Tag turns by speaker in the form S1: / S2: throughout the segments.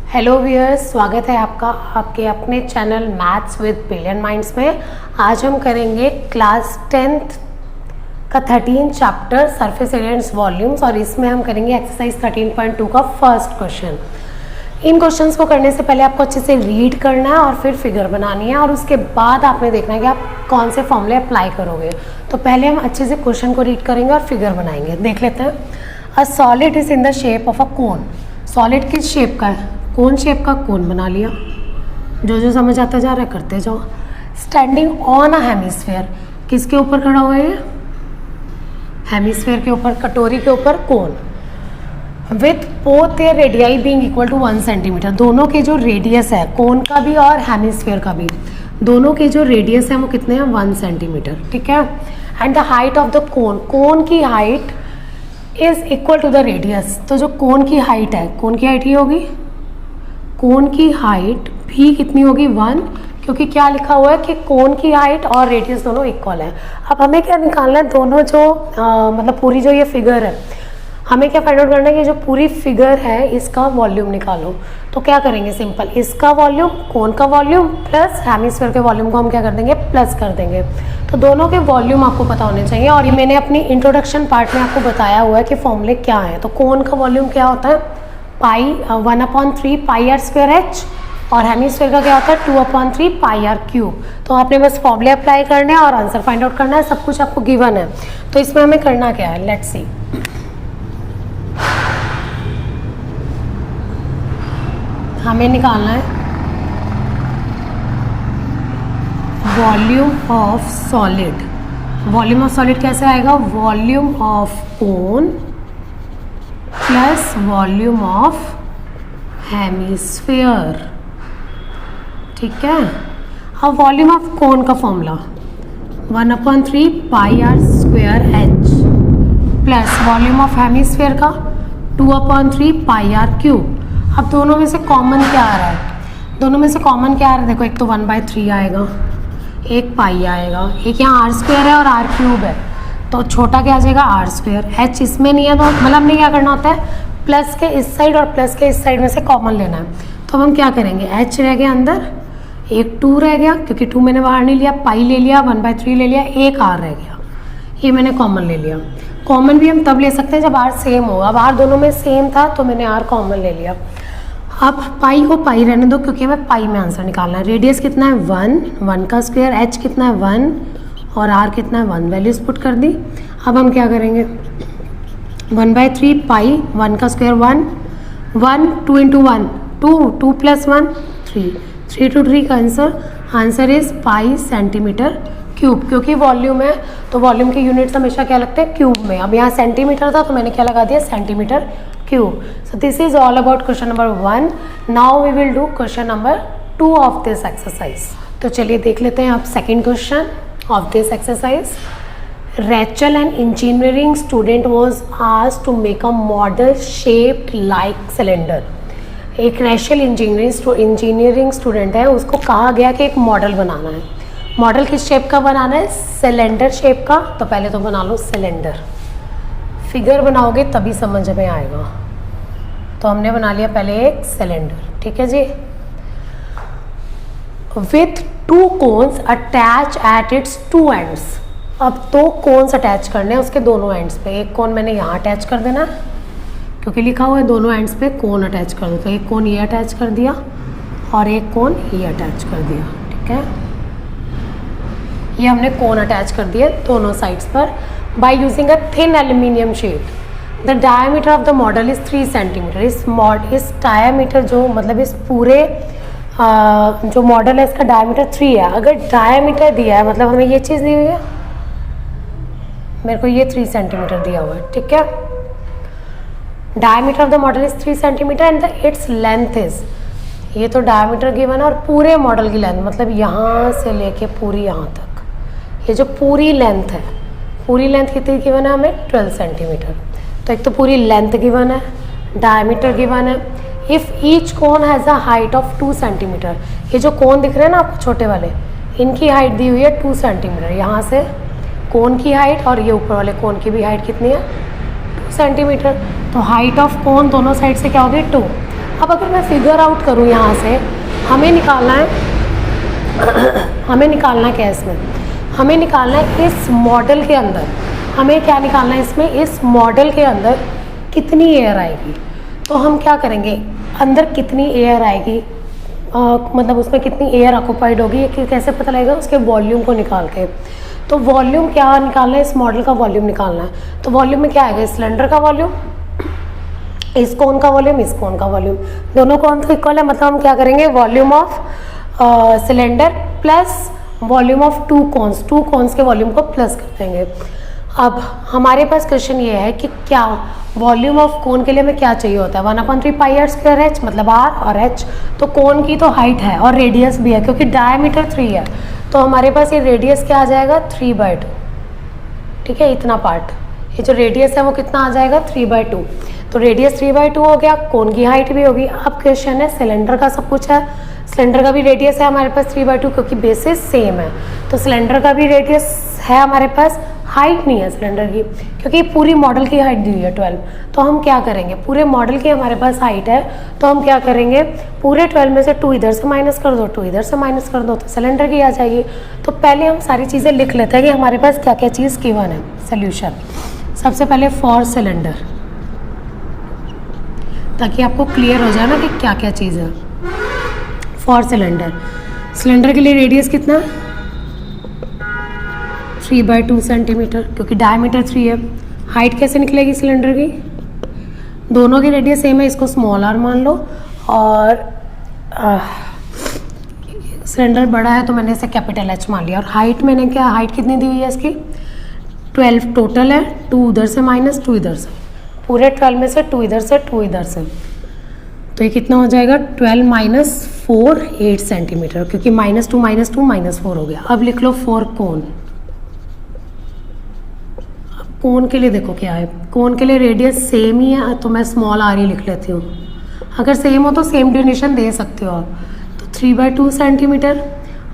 S1: Hello viewers, स्वागत है आपका आपके अपने channel maths with brilliant minds में। आज हम करेंगे क्लास 10th का 13 चैप्टर सरफेस एरिया वॉल्यूम्स और इसमें हम करेंगे एक्सरसाइज 13.2 का फर्स्ट क्वेश्चन। इन क्वेश्चंस को करने से पहले आपको अच्छे से रीड करना है और फिर फिगर बनानी है और उसके बाद आपने देखना है कि आप कौन से फॉर्मूले अप्लाई करोगे। तो पहले हम अच्छे से क्वेश्चन को रीड करेंगे और फिगर बनाएंगे। देख लेते हैं। A solid is in the shape of a cone. Solid किस शेप का है? कोन शेप का कोन बना लिया। जो जो समझ आता जा रहा है करते जाओ। स्टैंडिंग ऑन अ हेमिस्फेयर, किसके ऊपर खड़ा हुआ है? हेमिस्फेयर के ऊपर, कटोरी के ऊपर cone. With both their radii being equal to 1 centimetre, दोनों के जो रेडियस है कोन का भी और हेमिस्फेयर का भी, दोनों के जो रेडियस है वो कितने हैं? 1 सेंटीमीटर। ठीक है। And the height of the cone, cone की height is equal to the radius. तो जो कोन की हाइट है, कोन की हाइट ही होगी, कोन की हाइट भी कितनी होगी? 1, क्योंकि क्या लिखा हुआ है कि कोन की हाइट और रेडियस दोनों इक्वल है। अब हमें क्या निकालना है? दोनों जो मतलब पूरी जो ये फिगर है, हमें क्या फाइंड आउट करना है कि जो पूरी फिगर है इसका वॉल्यूम निकालो। तो क्या करेंगे? सिंपल, इसका वॉल्यूम, कोन का वॉल्यूम प्लस हेमिस्फीयर के वॉल्यूम को हम क्या कर देंगे? प्लस कर देंगे। तो दोनों के वॉल्यूम आपको पता होने चाहिए और ये मैंने अपनी इंट्रोडक्शन पार्ट में आपको बताया हुआ है कि फॉर्मूले क्या है। तो कोन का वॉल्यूम क्या होता है? पाई 1/3 पाई आर स्क्वायर एच, और हेमिस्फीयर का क्या होता है? 2/3 पाई आर क्यूब। तो आपने बस फॉर्मूले अप्लाई करने हैं और आंसर फाइंड आउट करना है। सब कुछ आपको गिवन है। तो इसमें हमें करना क्या है? Let's see. हमें निकालना है volume of solid. Volume of solid कैसे आएगा? Volume of cone plus volume of hemisphere. ठीक है। अब वॉल्यूम ऑफ कोन का formula 1/3 pi r square h plus volume of hemisphere का 2/3 पाई आर क्यूब। अब दोनों में से कॉमन क्या आ रहा है? दोनों में से कॉमन क्या आ रहा है? देखो, एक तो 1/3 आएगा, एक पाई आएगा, एक यहाँ आर स्क्वायर है और आर क्यूब है, तो छोटा क्या आ जाएगा? Are square. एच इसमें नहीं है तो मतलब हमने क्या करना होता है? प्लस के इस साइड और प्लस के इस साइड में से कॉमन लेना है। तो हम क्या करेंगे? एच रह गया अंदर, एक 2 रह गया क्योंकि 2 मैंने बाहर नहीं लिया, पाई ले लिया, 1/3 ले लिया, एक आर रह गया, ये मैंने कॉमन ले लिया। कॉमन भी हम तब ले सकते हैं जब आर सेम हो। अब आर दोनों में सेम था तो मैंने आर कॉमन ले लिया। अब पाई को पाई रहने दो क्योंकि हमें पाई में आंसर निकालना है। रेडियस कितना है? 1 का स्क्वायर, एच कितना है? 1 और आर कितना है? 1। वैल्यूज पुट कर दी। अब हम क्या करेंगे? 1/3 पाई, 1 का स्क्वायर 1, 2 × 1 2 + 1 3, 3 to 3 का answer is pi centimetre cube. क्योंकि वॉल्यूम है तो वॉल्यूम के यूनिट्स हमेशा क्या लगते हैं? क्यूब में। अब यहाँ सेंटीमीटर था तो मैंने क्या लगा दिया? Centimetre cube. So this is all about question number 1। Now we will do question number 2 of this exercise. तो चलिए देख लेते हैं आप second question of this exercise. Rachel, an engineering student, was asked to make a model shaped like cylinder. एक Rachel engineering student है, उसको कहा गया कि एक मॉडल बनाना है। मॉडल किस शेप का बनाना है? सिलेंडर शेप का। तो पहले तो बना लो सिलेंडर। फिगर बनाओगे तभी समझ में आएगा। तो हमने बना लिया पहले एक सिलेंडर। ठीक है जी। With 2 cones attach at its 2 ends. अब 2 कोन्स अटैच करने हैं उसके दोनों एंड्स पे। एक कोन मैंने यहाँ अटैच कर देना है क्योंकि लिखा हुआ है दोनों एंड्स पे कोन अटैच कर दो। तो एक कोन ये अटैच कर दिया और एक कोन ये अटैच कर दिया। ठीक है। ये हमने कोन अटैच कर दिए दोनों साइड्स पर by using a thin aluminium sheet. The diameter of the model is 3 centimetre. इस डायमीटर जो मतलब इस पूरे जो मॉडल है इसका डायमीटर 3 है। अगर डायमीटर दिया है मतलब हमें ये चीज़ दी हुई है, मेरे को ये 3 सेंटीमीटर दिया हुआ है। ठीक है। Diameter of the model is 3 centimetre and its length is, ये तो डायमीटर गिवन है और पूरे मॉडल की लेंथ मतलब यहाँ से लेके पूरी यहाँ तक, ये जो पूरी लेंथ है, पूरी लेंथ कितनी गिवन है हमें? 12 सेंटीमीटर। तो एक तो पूरी लेंथ गिवन है, डायमीटर गिवन है। If each cone has a height of 2 centimetre, ये जो कोन दिख रहे हैं ना आपको छोटे वाले, इनकी हाइट दी हुई है 2 सेंटीमीटर। यहाँ से कोन की हाइट और ये ऊपर वाले कोन की भी हाइट कितनी है? 2 सेंटीमीटर। तो हाइट ऑफ कोन दोनों साइड से क्या होगी? 2। अब अगर मैं फिगर आउट करूँ यहाँ से, हमें निकालना है क्या है इसमें, हमें निकालना है इस मॉडल के अंदर, हमें क्या निकालना है इसमें, इस मॉडल के अंदर कितनी एयर आएगी। तो हम क्या करेंगे, अंदर कितनी एयर आएगी, मतलब उसमें कितनी एयर ऑक्यूपाइड होगी, ये कैसे पता लगेगा, उसके वॉल्यूम को निकाल के। तो वॉल्यूम क्या निकालना है, इस मॉडल का वॉल्यूम निकालना है। तो वॉल्यूम में क्या आएगा, सिलेंडर का वॉल्यूम, इस कोन का वॉल्यूम, इस कोन का वॉल्यूम, दोनों कोन तो इक्वल है, मतलब हम क्या करेंगे, volume of cylinder plus volume of to cons के वॉल्यूम को प्लस कर देंगे। अब हमारे पास क्वेश्चन ये है कि क्या वॉल्यूम ऑफ कोन के लिए हमें क्या चाहिए होता है, 1/3 पाई आर स्क्वायर एच, मतलब आर और एच। तो कोन की तो हाइट है और रेडियस भी है, क्योंकि डायमीटर 3 है, तो हमारे पास ये रेडियस क्या आ जाएगा, 3/2। ठीक है, इतना पार्ट, ये जो रेडियस है वो कितना आ जाएगा, 3/2। तो रेडियस 3/2 हो गया, कोन की हाइट भी होगी। अब क्वेश्चन है सिलेंडर का, सब कुछ है, सिलेंडर का भी रेडियस है हमारे पास 3/2, क्योंकि बेसिस सेम है। तो सिलेंडर का भी रेडियस है हमारे पास, हाइट नहीं है सिलेंडर की, क्योंकि पूरी मॉडल की हाइट दी हुई है 12। तो हम क्या करेंगे, पूरे मॉडल की हमारे पास हाइट है, तो हम क्या करेंगे, पूरे 12 में से 2 इधर से माइनस कर दो, 2 इधर से माइनस कर दो, तो सिलेंडर की आ जाएगी। तो पहले हम सारी चीज़ें लिख लेते हैं कि हमारे पास क्या क्या चीज़ गिवन है। सोल्यूशन सबसे पहले फॉर सिलेंडर, ताकि आपको क्लियर हो जाए ना कि क्या क्या चीज़ है। फॉर सिलेंडर, सिलेंडर के लिए रेडियस कितना, 3/2 सेंटीमीटर, क्योंकि डायमीटर 3 है। हाइट कैसे निकलेगी सिलेंडर की, दोनों की रेडियस सेम है, इसको स्मॉल आर मान लो, और सिलेंडर बड़ा है तो मैंने इसे कैपिटल एच मान लिया। और हाइट मैंने क्या, हाइट कितनी दी हुई है इसकी, 12 टोटल है, 2 उधर से माइनस 2 इधर से, पूरे 12 में से 2 इधर से 2 इधर से, तो ये कितना हो जाएगा, 12 - 4 8 सेंटीमीटर, क्योंकि -2 - 4 हो गया। अब लिख लो फॉर कोन। कोन के लिए देखो क्या है, कोन के लिए रेडियस सेम ही है, तो मैं स्मॉल आर ही लिख लेती हूँ। अगर सेम हो तो सेम डेफिनेशन दे सकते हो आप। तो 3/2 सेंटीमीटर,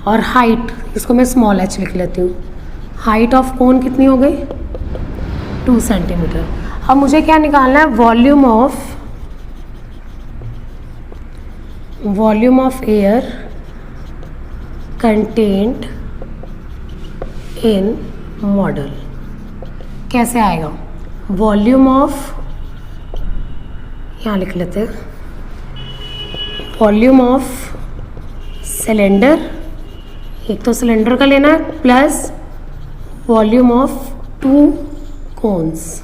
S1: और हाइट, इसको मैं स्मॉल एच लिख लेती हूँ। हाइट ऑफ कोन कितनी हो गई, 2 सेंटीमीटर। अब मुझे क्या निकालना है, volume of air content in model. कैसे आएगा, वॉल्यूम ऑफ, यहाँ लिख लेते हैं, वॉल्यूम ऑफ सिलेंडर, एक तो सिलेंडर का लेना है, प्लस वॉल्यूम ऑफ 2 कोन्स।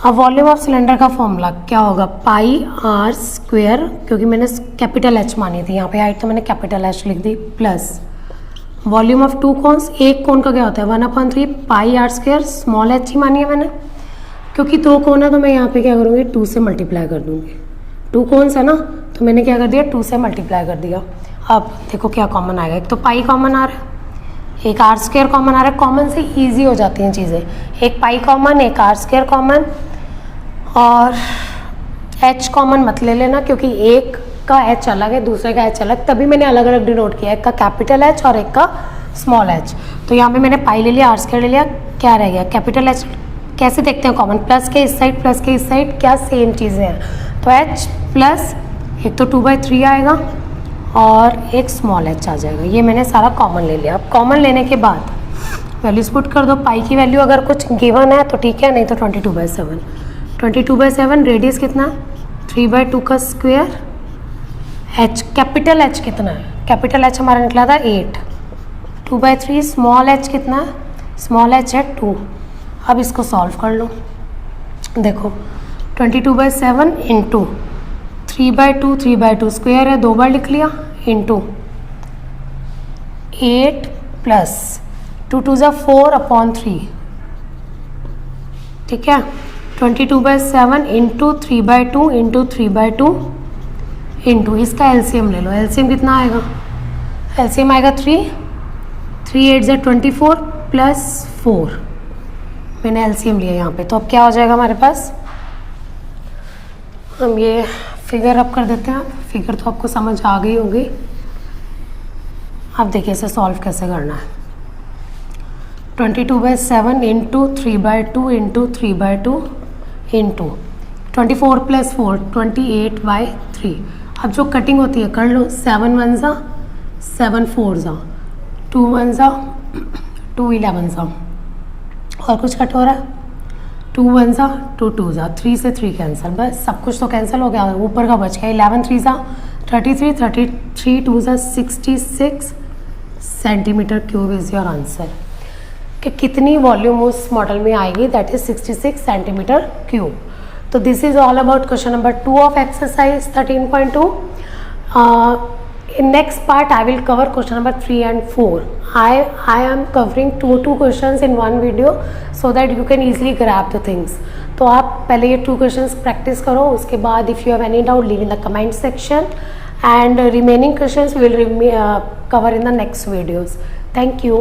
S1: अब वॉल्यूम ऑफ सिलेंडर का फॉर्मूला क्या होगा, पाई आर स्क्वायर, क्योंकि मैंने कैपिटल एच मानी थी, यहाँ पे हाइट तो मैंने कैपिटल एच लिख दी, प्लस वॉल्यूम ऑफ 2 कोन्स, एक कोन का क्या होता है 1/3 pi r square, small H ही मानी है मैंने, क्योंकि 2 कोन है तो मैं यहाँ पे क्या करूँगी, 2 से मल्टीप्लाई कर दूँगी। 2 कोन्स है ना, तो मैंने क्या कर दिया, 2 से मल्टीप्लाई कर दिया। अब देखो क्या कॉमन आएगा, एक तो पाई कॉमन आ रहा है, एक आर स्क्वायर कॉमन आ रहा है। कॉमन से ईजी हो जाती हैं चीज़ें, एक पाई कॉमन, एक आर स्क्वायर कॉमन, और एच कॉमन मत ले लेना, क्योंकि एक का एच अलग है, दूसरे का एच अलग, तभी मैंने अलग अलग डिनोट किया, एक का कैपिटल एच और एक का स्मॉल एच। तो यहाँ पे मैंने पाई ले लिया, आर स्क्वायर ले लिया, क्या रह गया, कैपिटल एच। कैसे देखते हैं कॉमन, प्लस के इस साइड प्लस के इस साइड, क्या सेम चीज़ें हैं, तो एच प्लस, एक तो 2/3 आएगा और एक स्मॉल एच आ जाएगा। ये मैंने सारा कॉमन ले लिया। अब कॉमन लेने के बाद वैल्यूज पुट कर दो। पाई की वैल्यू अगर कुछ गिवन है तो ठीक है, नहीं तो 22/7। 22/7 रेडियस कितना है, 3/2 का स्क्वायर, एच कैपिटल एच कितना है, कैपिटल एच हमारा निकला था 8, 2/3, स्मॉल एच कितना है, स्मॉल एच है 2। अब इसको सॉल्व कर लो, देखो 22/7 इंटू 3/2, 3/2 स्क्वायर है, 2 बार लिख लिया, इंटू 8 प्लस 2 2 ज़ा 4/3, ठीक है। 22/7 इंटू 3/2 इंटू 3/2 इंटू इसका एलसीएम ले लो। एलसीएम कितना आएगा, एलसीएम आएगा 3, 3 8 ज़ा 24 प्लस 4, मैंने एलसीएम लिया यहाँ पे। तो अब क्या हो जाएगा हमारे पास, हम ये फिगर अप कर देते हैं। फिगर तो आपको समझ आ गई होगी। अब देखिए इसे सॉल्व कैसे करना है। 22/7 इंटू 3/2 इंटू 3/2 इंटू 24 + 4 28/3। अब जो कटिंग होती है कर लो, 7 1 ज़ा 7 4 ज़ा 2 1 ज़ा 2 11 ज़ा, और कुछ कट हो रहा है 2 1 ज़ा 2 2 ज़ा 3 से 3 कैंसिल, बस सब कुछ तो कैंसिल हो गया, ऊपर का बच गया 11 3 ज़ा 33 33 2 ज़ा 66 centimetre cube is your answer. कि कितनी वॉल्यूम उस मॉडल में आएगी, दैट इज 66 सेंटीमीटर क्यूब। तो this is all about question number 2 of exercise 13.2। in next part I will cover question number 3 and 4. I am covering two questions in one video so that you can easily grab the things. तो आप पहले ये 2 questions practice करो, उसके बाद if you have any doubt leave in the comment section, and remaining questions we will cover in the next videos. Thank you.